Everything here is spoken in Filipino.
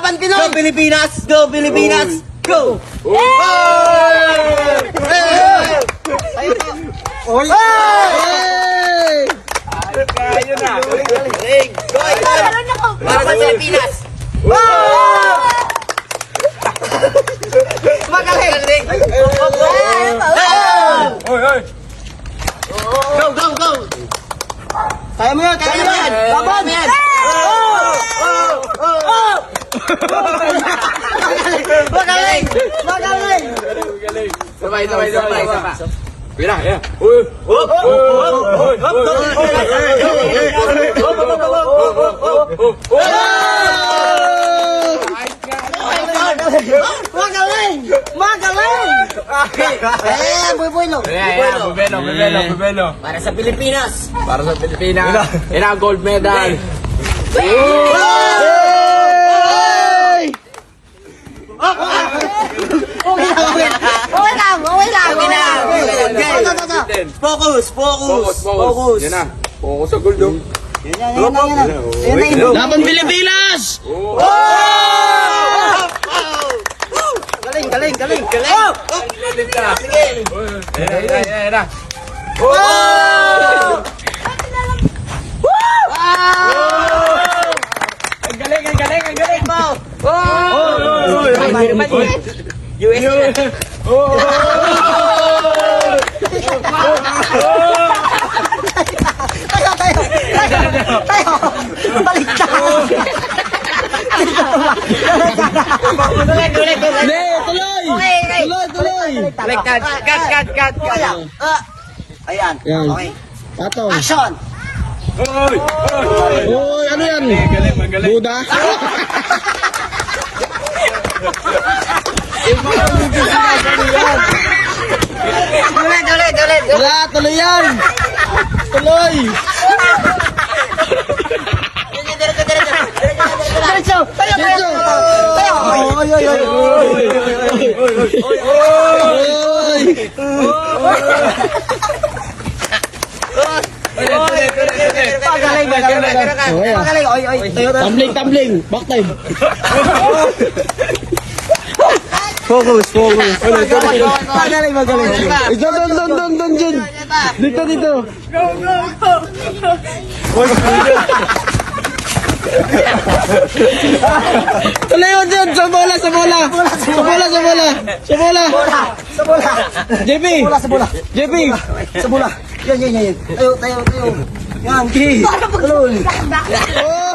Laban Pinoy! Go Pilipinas! Go Pilipinas! Go! Oy! Kaya na! Galing! Go! Para sa Pilipinas! Magaling! Go! Go! Go! Kaya mo yan! Kaya mo yan! Laban! Magaling! Magaling! Sabay! Pira! Magaling! Magaling! Bubuelo! Bubelo! Para sa Pilipinas! Para sa Pilipinas! Yan ang gold medal! Okay lang! Focus! Yan na! Focus sa gold oh! Yan. Laban Pilipinas! Galing! Sige! Yan na! Ang galing! Tayo! Baliktad! Tuloy! Cut! Ayan. Okay. Patong. Action! Uy, ano yan? Buda? Tuloy! Wala, tuloy yan! Tuloy! Diretso! Tayo! Oy! Magaling! Oy! Tumbling! Back time! Magaling! Ito, doon, dyan! Dito! Tuloy mo dyan! Sa bola! Sa bola! JP! Sa bola! JP! Sa bola! Yan! Tayo! Yan! Tuloy! Oh!